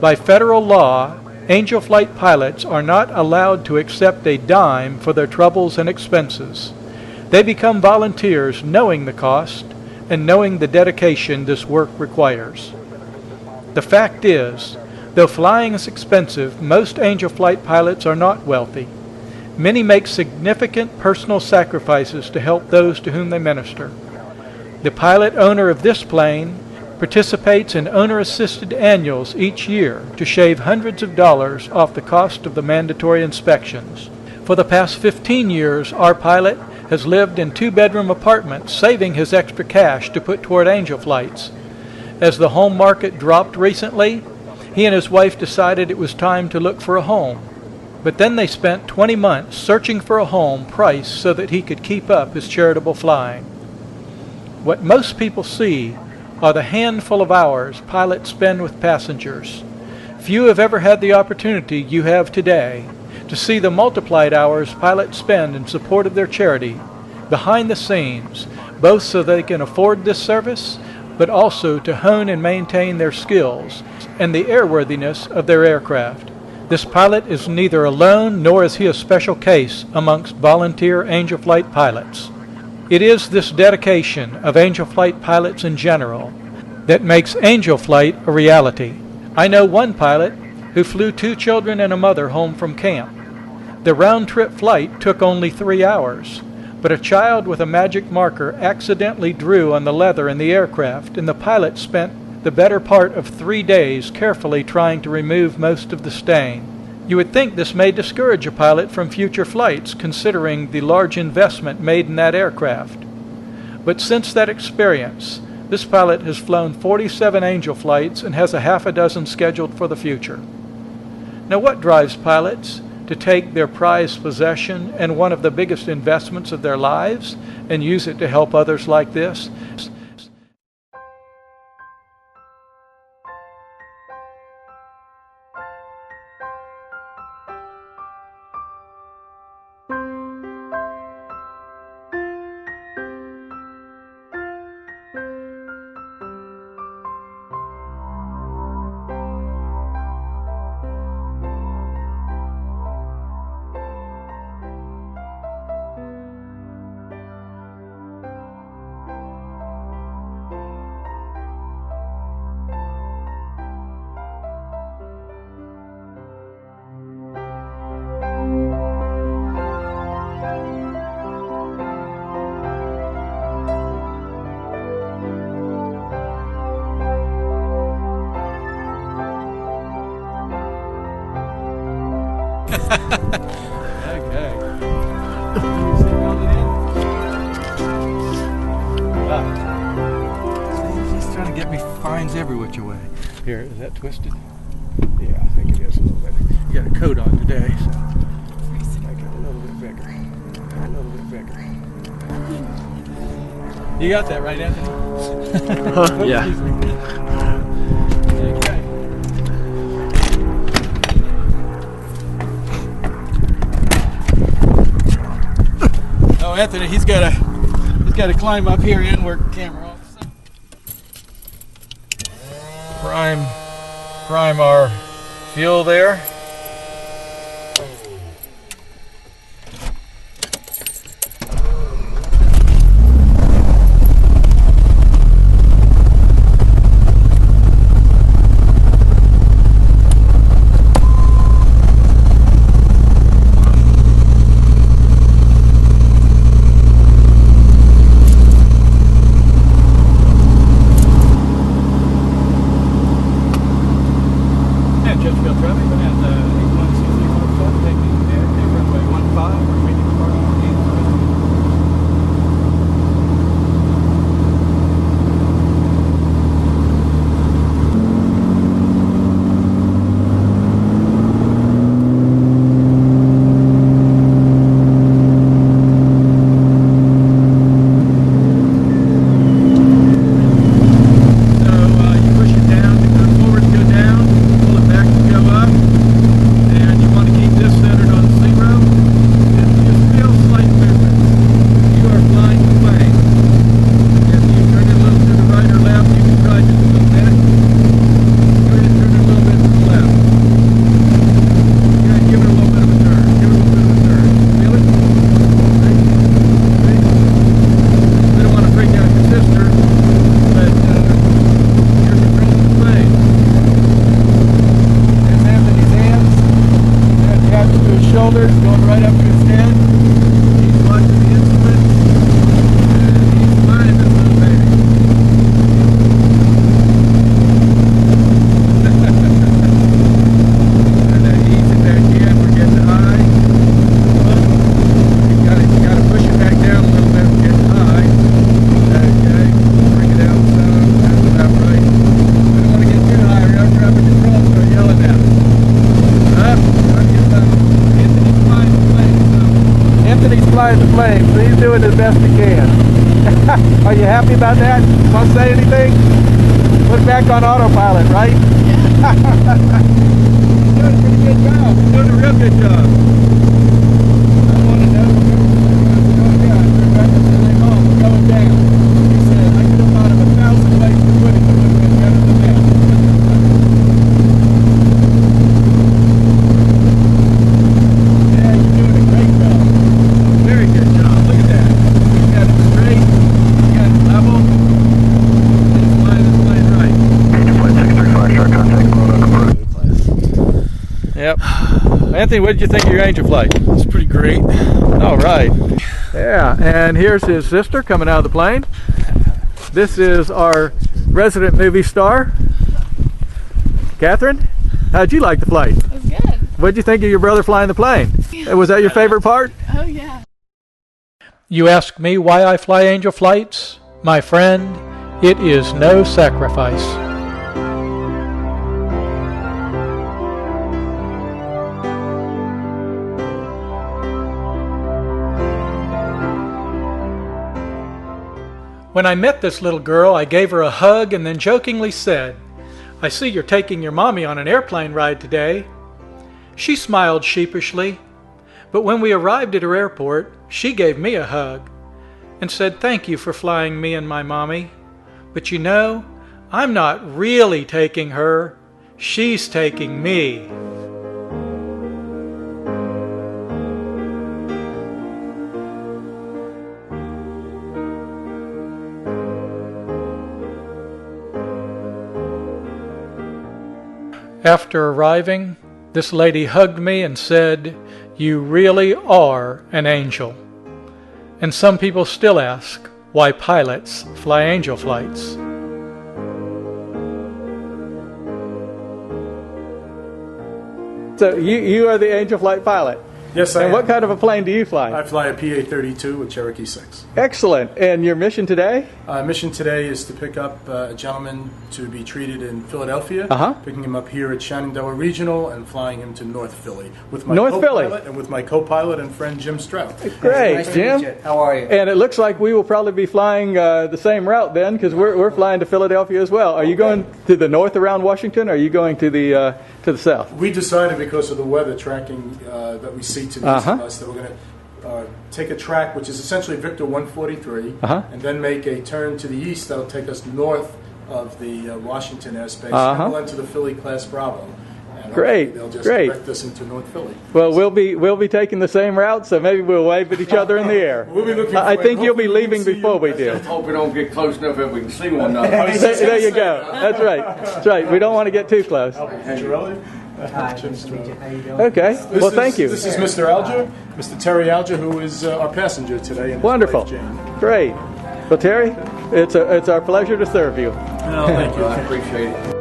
By federal law, Angel Flight pilots are not allowed to accept a dime for their troubles and expenses. They become volunteers knowing the cost and knowing the dedication this work requires. The fact is, though flying is expensive, most Angel Flight pilots are not wealthy. Many make significant personal sacrifices to help those to whom they minister. The pilot owner of this plane participates in owner-assisted annuals each year to shave hundreds of dollars off the cost of the mandatory inspections. For the past 15 years, our pilot has lived in 2-bedroom apartments, saving his extra cash to put toward Angel Flights. As the home market dropped recently, he and his wife decided it was time to look for a home. But then they spent 20 months searching for a home priced so that he could keep up his charitable flying. What most people see are the handful of hours pilots spend with passengers. Few have ever had the opportunity you have today to see the multiplied hours pilots spend in support of their charity, behind the scenes, both so they can afford this service, but also to hone and maintain their skills and the airworthiness of their aircraft. This pilot is neither alone nor is he a special case amongst volunteer Angel Flight pilots. It is this dedication of Angel Flight pilots in general that makes Angel Flight a reality. I know one pilot who flew 2 children and a mother home from camp. The round-trip flight took only 3 hours, but a child with a magic marker accidentally drew on the leather in the aircraft, and the pilot spent the better part of 3 days carefully trying to remove most of the stain. You would think this may discourage a pilot from future flights, considering the large investment made in that aircraft. But since that experience, this pilot has flown 47 Angel Flights and has a half a dozen scheduled for the future. Now, what drives pilots to take their prized possession and one of the biggest investments of their lives and use it to help others like this? Okay. He's trying to get me fines every which way. Here, is that twisted? Yeah, I think it is a little bit. You got a coat on today, so make it a little bit bigger. A little bit bigger. You got that right, Anthony? Yeah. Okay. Oh, Anthony, he's got to climb up here and work the camera off. Prime our fuel there. You push it down to go forward, go down, pull it back to go up. doing the best you can. Are you happy about that? Want to say anything? Put it back on autopilot, right? Yeah. You're doing a pretty good job. You're doing a real good job. I want to know. Rebecca said, "Hey, Mom, we're going down." He said, "I could have thought of 1,000 ways to put it that would have been better than that." Yeah, you're doing a great job. Very good job. Look at that. You got it straight. You got it level. And it's flying right. Flight 635, short contact, Roanoke approved. Yep. Anthony, what did you think of your Angel flight? It's pretty great. All right. Yeah, and here's his sister coming out of the plane. This is our resident movie star, Catherine. How'd you like the flight? It was good. What'd you think of your brother flying the plane? Was that your favorite part? Oh, yeah. You ask me why I fly Angel flights? My friend, it is no sacrifice. When I met this little girl, I gave her a hug and then jokingly said, "I see you're taking your mommy on an airplane ride today." She smiled sheepishly, but when we arrived at her airport, she gave me a hug and said, "Thank you for flying me and my mommy. But you know, I'm not really taking her, she's taking me." After arriving, this lady hugged me and said, "You really are an angel." And some people still ask why pilots fly angel flights. So you are the angel flight pilot? Yes, I am. And what kind of a plane do you fly? I fly a PA-32 with Cherokee 6. Excellent. And your mission today? Mission today is to pick up a gentleman to be treated in Philadelphia, picking him up here at Shenandoah Regional and flying him to North Philly with my co-pilot and with my co-pilot and friend Jim Strout. Great, Nice to Jim. meet you. How are you? And it looks like we will probably be flying the same route then, because we're flying to Philadelphia as well. Are you going to the north around Washington, or are you going to the south? We decided because of the weather tracking that we see to the east of us that we're going to take a track which is essentially Victor 143 and then make a turn to the east that'll take us north of the Washington airspace and we'll enter the Philly class Bravo. And Great, they'll just great. direct us into North Philly. Well, we'll be taking the same route, so maybe we'll wave at each other in the air. We'll be looking I for think it. you'll be Hopefully leaving we'll see before we you. do. Hope we don't get close enough that we can see one another. There you go. That's right. That's right. We don't want to get too close. Girelli? Hi, nice to meet you. How you doing? Okay. Well, thank you. This is Mr. Alger, Mr. Terry Alger, who is our passenger today. And his Wonderful. wife, Jane. Great. Well, Terry, it's our pleasure to serve you. No, thank you. I appreciate it.